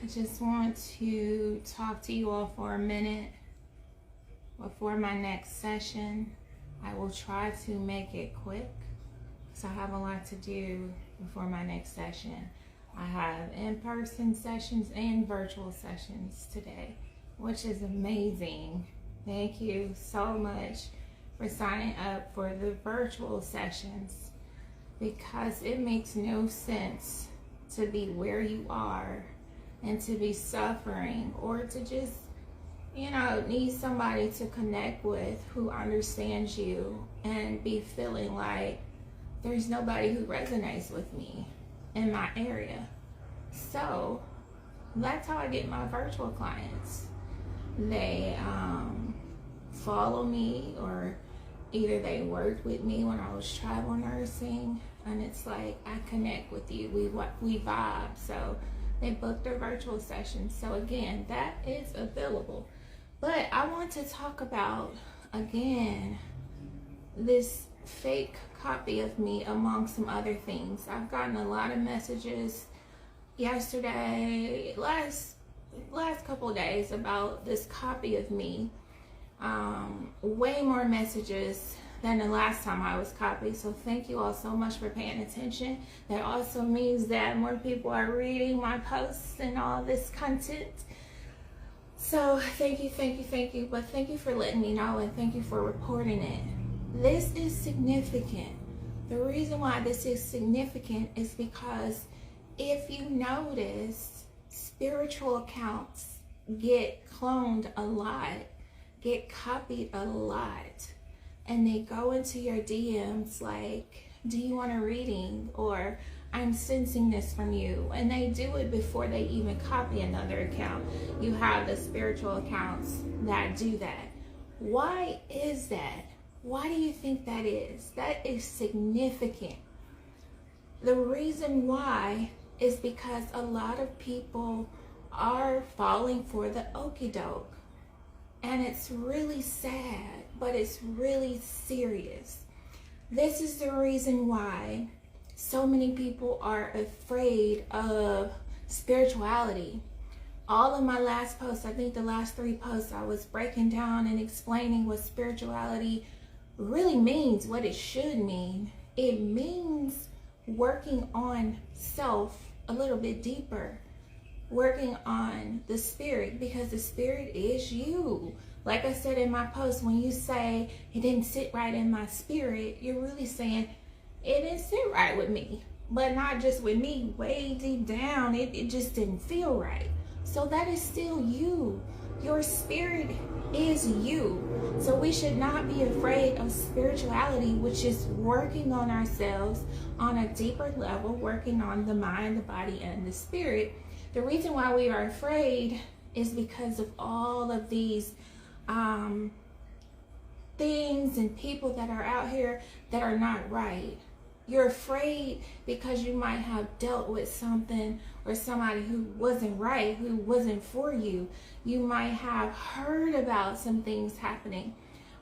I just want to talk to you all for a minute before my next session. I will try to make it quick because I have a lot to do before my next session. I have in-person sessions and virtual sessions today, which is amazing. Thank you so much for signing up for the virtual sessions, because it makes no sense to be where you are and to be suffering, or to just, need somebody to connect with who understands you and be feeling like there's nobody who resonates with me in my area. So that's how I get my virtual clients. They follow me, or either they worked with me when I was travel nursing, and it's like I connect with you, we vibe. So they book their virtual sessions. So again, that is available. But I want to talk about, again, this fake copy of me among some other things. I've gotten a lot of messages yesterday, last couple of days, about this copy of me. Way more messages than the last time I was copied. So thank you all so much for paying attention. That also means that more people are reading my posts and all this content. So thank you. But thank you for letting me know, and thank you for reporting it. This is significant. The reason why this is significant is because if you notice, spiritual accounts get cloned a lot, get copied a lot, and they go into your DMs like, do you want a reading? Or I'm sensing this from you. And they do it before they even copy another account. You have the spiritual accounts that do that. Why is that? Why do you think that is? That is significant. The reason why is because a lot of people are falling for the okie doke. And it's really sad, but it's really serious. This is the reason why so many people are afraid of spirituality. All of my last posts, I think the last 3 posts, I was breaking down and explaining what spirituality really means, what it should mean. It means working on self a little bit deeper. Working on the spirit, because the spirit is you. Like I said in my post, when you say it didn't sit right in my spirit, you're really saying it didn't sit right with me. But not just with me, way deep down, it just didn't feel right. So that is still you. Your spirit is you. So we should not be afraid of spirituality, which is working on ourselves on a deeper level, working on the mind, the body, and the spirit. The reason why we are afraid is because of all of these things and people that are out here that are not right. You're afraid because you might have dealt with something or somebody who wasn't right, who wasn't for you. You might have heard about some things happening.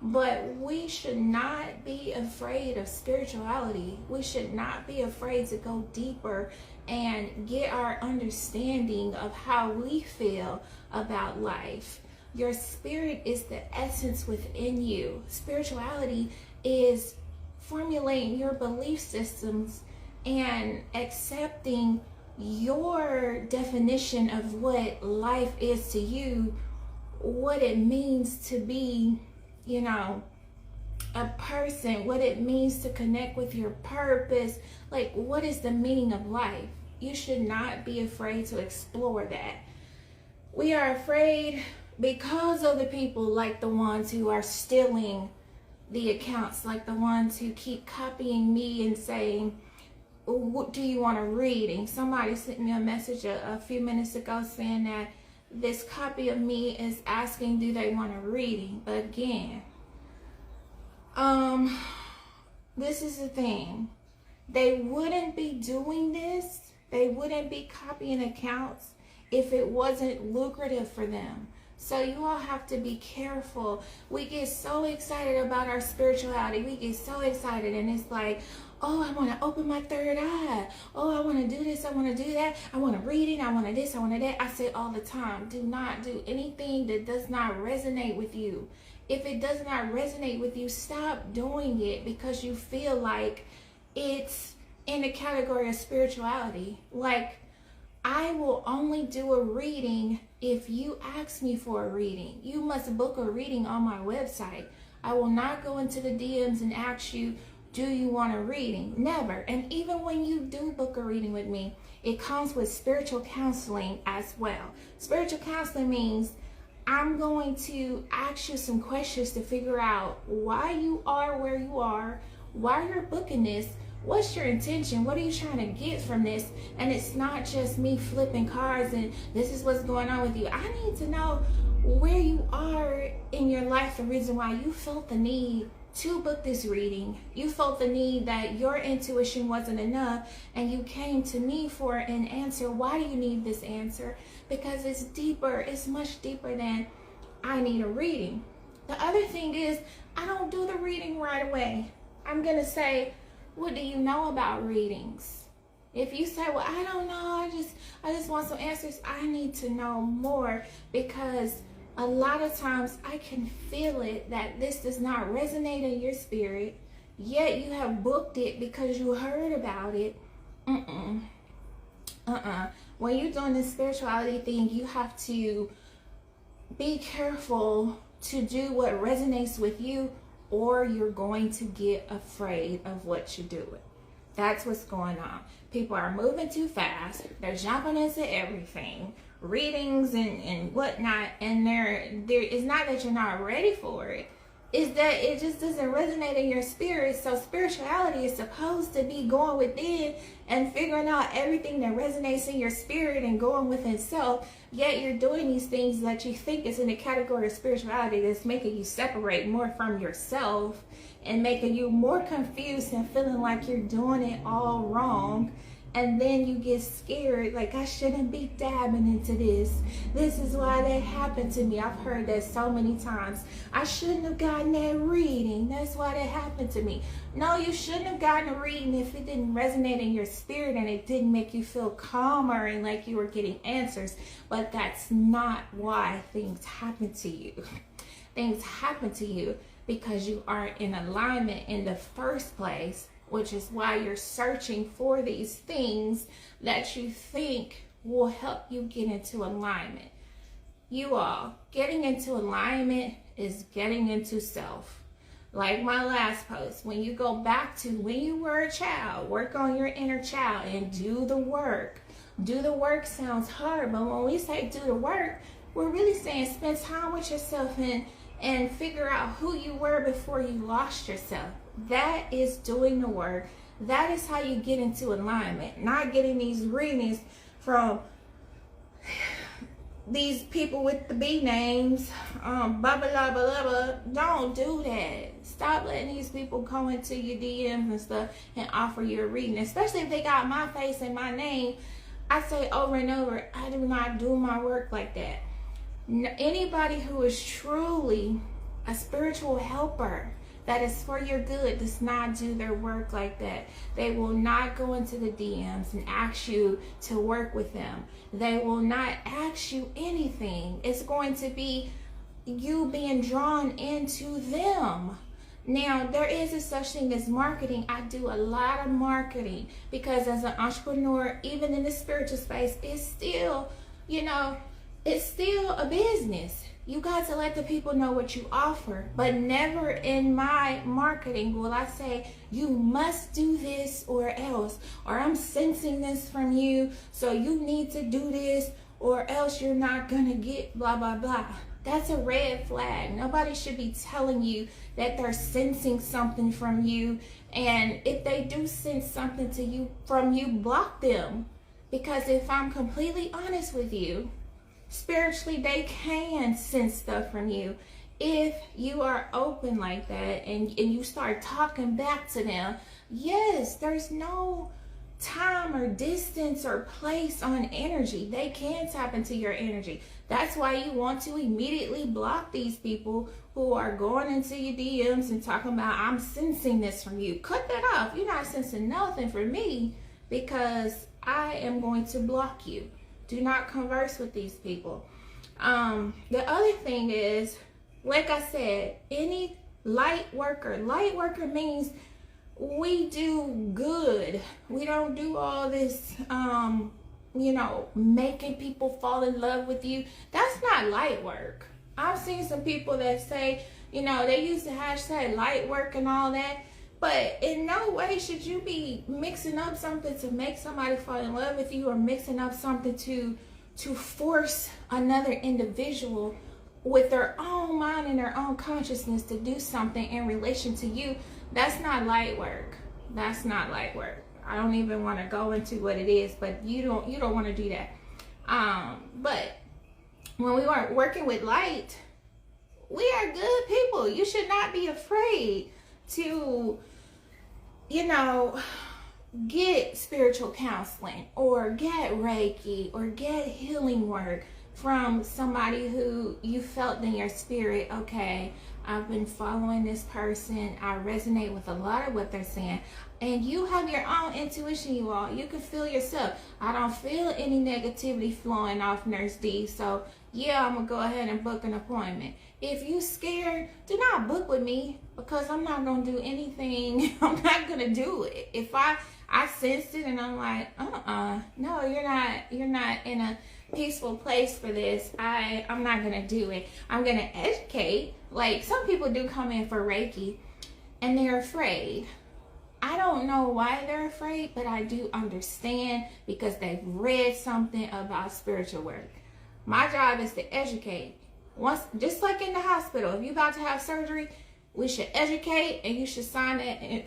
But we should not be afraid of spirituality. We should not be afraid to go deeper and get our understanding of how we feel about life. Your spirit is the essence within you. Spirituality is formulating your belief systems and accepting your definition of what life is to you, what it means to be, a person, what it means to connect with your purpose. Like, what is the meaning of life? You should not be afraid to explore that. We are afraid because of the people like the ones who are stealing the accounts, like the ones who keep copying me and saying, what do you want to read? And somebody sent me a message a few minutes ago saying that this copy of me is asking, do they want a reading? Again, this is the thing. They wouldn't be doing this. They wouldn't be copying accounts if it wasn't lucrative for them. So you all have to be careful. We get so excited about our spirituality. We get so excited, and it's like, Oh, I want to open my third eye. Oh, I want to do this. I want to do that. I want to read it. I want to this. I want to that. I say all the time, do not do anything that does not resonate with you. If it does not resonate with you, stop doing it because you feel like it's in the category of spirituality. Like, I will only do a reading if you ask me for a reading. You must book a reading on my website. I will not go into the DMs and ask you, do you want a reading? Never. And even when you do book a reading with me, it comes with spiritual counseling as well. Spiritual counseling means I'm going to ask you some questions to figure out why you are where you are, why you're booking this, what's your intention, what are you trying to get from this. And it's not just me flipping cards and this is what's going on with you. I need to know where you are in your life, the reason why you felt the need to book this reading. You felt the need that your intuition wasn't enough and you came to me for an answer. Why do you need this answer? Because it's deeper. It's much deeper than I need a reading. The other thing is, I don't do the reading right away. I'm going to say, what do you know about readings? If you say, well, I don't know, I just want some answers, I need to know more, because a lot of times I can feel it that this does not resonate in your spirit, yet you have booked it because you heard about it. When you're doing this spirituality thing, you have to be careful to do what resonates with you, or you're going to get afraid of what you're doing. That's what's going on. People are moving too fast. They're jumping into everything. Readings and whatnot, and there is not that you're not ready for it, is that it just doesn't resonate in your spirit. So spirituality is supposed to be going within and figuring out everything that resonates in your spirit and going within self, yet you're doing these things that you think is in the category of spirituality that's making you separate more from yourself and making you more confused and feeling like you're doing it all wrong. And then you get scared, like, I shouldn't be dabbing into this. This is why that happened to me. I've heard that so many times. I shouldn't have gotten that reading. That's why that happened to me. No, you shouldn't have gotten a reading if it didn't resonate in your spirit and it didn't make you feel calmer and like you were getting answers. But that's not why things happen to you. Things happen to you because you aren't in alignment in the first place, which is why you're searching for these things that you think will help you get into alignment. You all, getting into alignment is getting into self. Like my last post, when you go back to when you were a child, work on your inner child and do the work. Do the work sounds hard, but when we say do the work, we're really saying spend time with yourself and figure out who you were before you lost yourself. That is doing the work. That is how you get into alignment. Not getting these readings from these people with the B names, blah, blah, blah, blah, blah. Don't do that. Stop letting these people come into your DMs and stuff and offer you a reading. Especially if they got my face and my name. I say over and over, I do not do my work like that. Anybody who is truly a spiritual helper that is for your good does not do their work like that. They will not go into the DMs and ask you to work with them. They will not ask you anything. It's going to be you being drawn into them. Now, there is a such thing as marketing. I do a lot of marketing because as an entrepreneur, even in the spiritual space, it's still, it's still a business. You got to let the people know what you offer, but never in my marketing will I say, you must do this or else, or I'm sensing this from you, so you need to do this or else you're not gonna get blah, blah, blah. That's a red flag. Nobody should be telling you that they're sensing something from you. And if they do sense something from you, block them. Because if I'm completely honest with you, spiritually, they can sense stuff from you. If you are open like that and you start talking back to them, yes, there's no time or distance or place on energy. They can tap into your energy. That's why you want to immediately block these people who are going into your DMs and talking about, I'm sensing this from you. Cut that off. You're not sensing nothing from me, because I am going to block you. Do not converse with these people. The other thing is, like I said, any light worker means we do good. We don't do all this, making people fall in love with you. That's not light work. I've seen some people that say, they use the hashtag light work and all that, but in no way should you be mixing up something to make somebody fall in love with you, or mixing up something to force another individual with their own mind and their own consciousness to do something in relation to you. That's not light work. That's not light work. I don't even want to go into what it is, but you don't want to do that. But when we are working with light, we are good people. You should not be afraid to, get spiritual counseling, or get Reiki, or get healing work from somebody who you felt in your spirit, okay, I've been following this person, I resonate with a lot of what they're saying. And you have your own intuition, you all. You can feel yourself. I don't feel any negativity flowing off Nurse D, so yeah, I'm gonna go ahead and book an appointment. If you scared, do not book with me, because I'm not gonna do anything. I'm not gonna do it. If I sensed it and I'm like, no, you're not in a peaceful place for this, I'm not gonna do it. I'm gonna educate. Like, some people do come in for Reiki and they're afraid. I don't know why they're afraid, but I do understand, because they've read something about spiritual work. My job is to educate. Just like in the hospital, if you're about to have surgery, we should educate, and you should sign an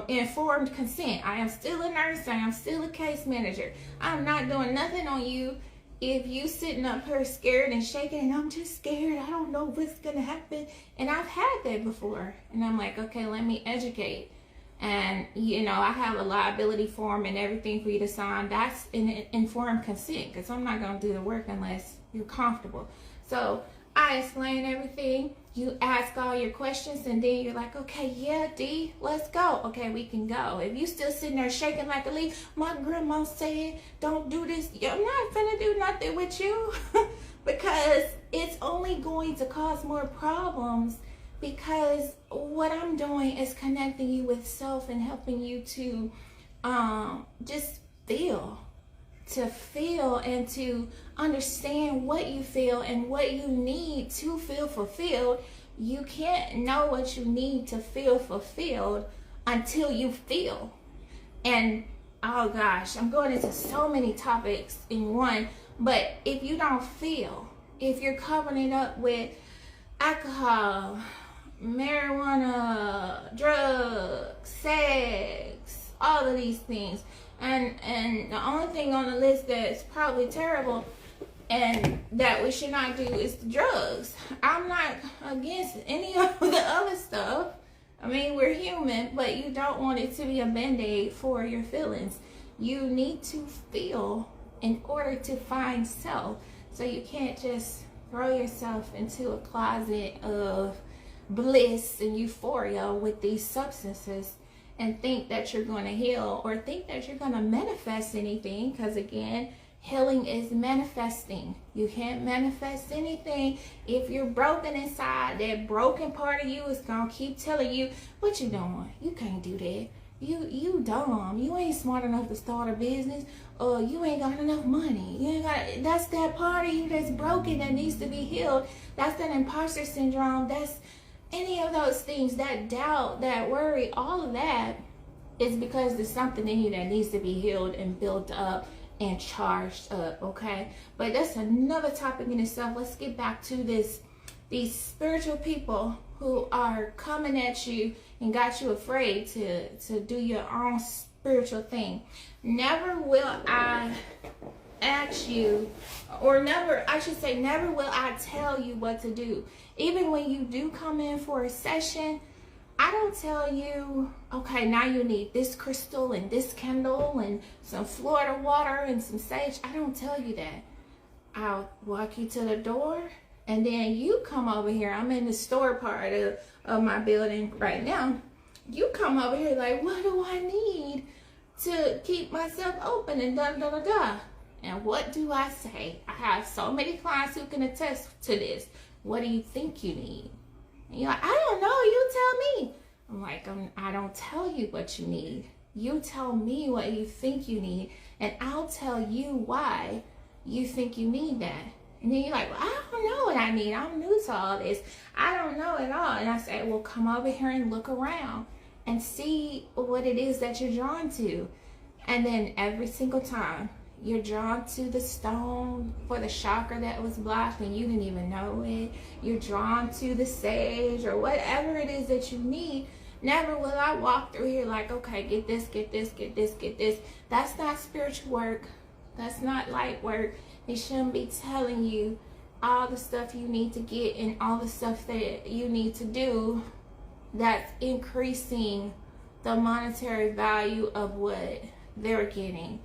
informed consent. I am still a nurse. I am still a case manager. I'm not doing nothing on you if you sitting up here scared and shaking, and I'm just scared. I don't know what's going to happen. And I've had that before. And I'm like, okay, let me educate. And, I have a liability form and everything for you to sign. That's an informed consent, because I'm not going to do the work unless you're comfortable. So I explain everything. You ask all your questions, and then you're like, okay, yeah, D, let's go. Okay, we can go. If you still sitting there shaking like a leaf, my grandma said, don't do this. I'm not finna do nothing with you because it's only going to cause more problems, because what I'm doing is connecting you with self and helping you to just feel and to understand what you feel and what you need to feel fulfilled. You can't know what you need to feel fulfilled until you feel. And oh gosh, I'm going into so many topics in one, but if you don't feel, if you're covering it up with alcohol, marijuana, drugs, sex, all of these things, and the only thing on the list that's probably terrible and that we should not do is the drugs. I'm not against any of the other stuff. I mean, we're human, but you don't want it to be a band-aid for your feelings. You need to feel in order to find self. So you can't just throw yourself into a closet of bliss and euphoria with these substances and think that you're going to heal, or think that you're going to manifest anything, because again, healing is manifesting. You can't manifest anything if you're broken inside. That broken part of you is going to keep telling you, what you doing? You can't do that. You dumb. You ain't smart enough to start a business. Or you ain't got enough money. You ain't got. That's that part of you that's broken, that needs to be healed. That's that imposter syndrome. That's any of those things, that doubt, that worry, all of that is because there's something in you that needs to be healed and built up and charged up, okay? But that's another topic in itself. Let's get back to these spiritual people who are coming at you and got you afraid to do your own spiritual thing. Never will I ask you, or never will I tell you what to do. Even when you do come in for a session, I don't tell you, okay, now you need this crystal and this candle and some Florida water and some sage. I don't tell you that. I'll walk you to the door, and then you come over here. I'm in the store part of my building right now. You come over here like, what do I need to keep myself open and da da da da. And what do I say? I have so many clients who can attest to this. What do you think you need? And you're like, I don't know, you tell me. I'm like, I don't tell you what you need. You tell me what you think you need, and I'll tell you why you think you need that. And then you're like, well, I don't know what I need. I'm new to all this. I don't know at all. And I say, well, come over here and look around and see what it is that you're drawn to. And then every single time you're drawn to the stone for the chakra that was blocked and you didn't even know it. You're drawn to the sage or whatever it is that you need. Never will I walk through here like, okay, get this, get this, get this, get this. That's not spiritual work. That's not light work. It shouldn't be telling you all the stuff you need to get and all the stuff that you need to do that's increasing the monetary value of what they're getting.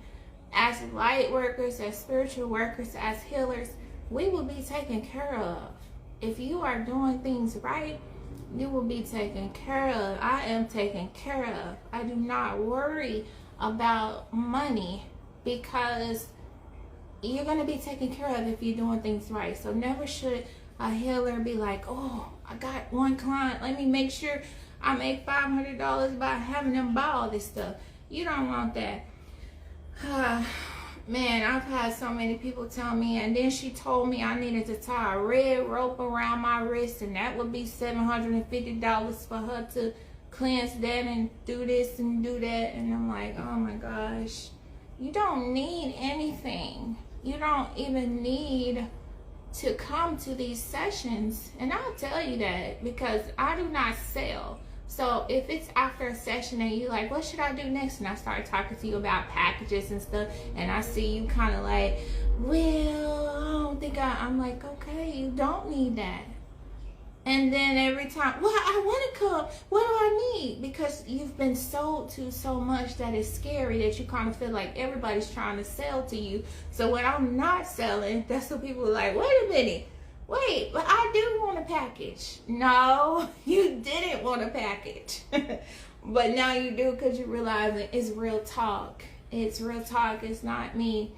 As light workers, as spiritual workers, as healers, we will be taken care of. If you are doing things right, you will be taken care of. I am taken care of. I do not worry about money because you're going to be taken care of if you're doing things right. So never should a healer be like, oh, I got one client. Let me make sure I make $500 by having them buy all this stuff. You don't want that. Man, I've had so many people tell me, and then she told me I needed to tie a red rope around my wrist, and that would be $750 for her to cleanse that and do this and do that. And I'm like, oh my gosh, you don't need anything. You don't even need to come to these sessions. And I'll tell you that because I do not sell. So if it's after a session and you're like, what should I do next? And I start talking to you about packages and stuff, and I see you kind of like, well, I don't think I'm like, okay, you don't need that. And then every time, well, I want to come. What do I need? Because you've been sold to so much that it's scary that you kind of feel like everybody's trying to sell to you. So when I'm not selling, that's what people are like, wait a minute. Wait, but I do want a package. No, you didn't want a package. But now you do because you realize that it's real talk. It's real talk. It's not me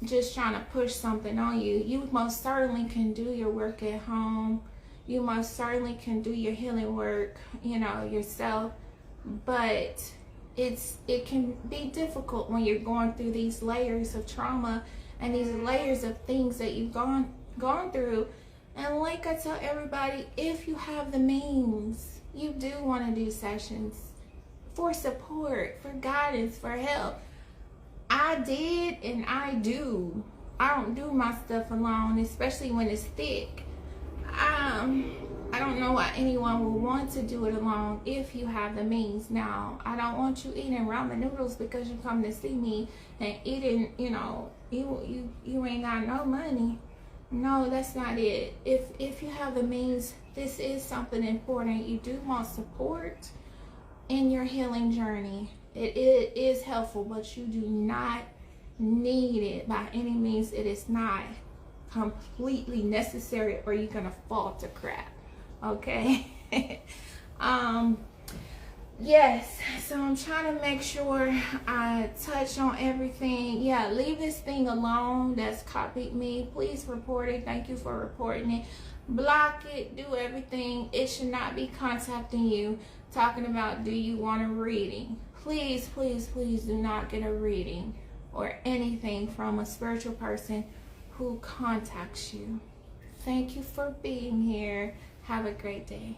just trying to push something on you. You most certainly can do your work at home. You most certainly can do your healing work, yourself. But it can be difficult when you're going through these layers of trauma and these layers of things that you've gone through. And like I tell everybody, if you have the means, you do want to do sessions for support, for guidance, for help. I did and I do. I don't do my stuff alone, especially when it's thick. I don't know why anyone would want to do it alone if you have the means. Now, I don't want you eating ramen noodles because you come to see me and eating, you ain't got no money. No, that's not it. If you have the means, this is something important. You do want support in your healing journey. It is helpful, but you do not need it by any means. It is not completely necessary or you're gonna fall to crap. Okay. Yes, so I'm trying to make sure I touch on everything. Yeah, leave this thing alone that's copied me. Please report it. Thank you for reporting it. Block it. Do everything. It should not be contacting you talking about, do you want a reading? Please, please, please do not get a reading or anything from a spiritual person who contacts you. Thank you for being here. Have a great day.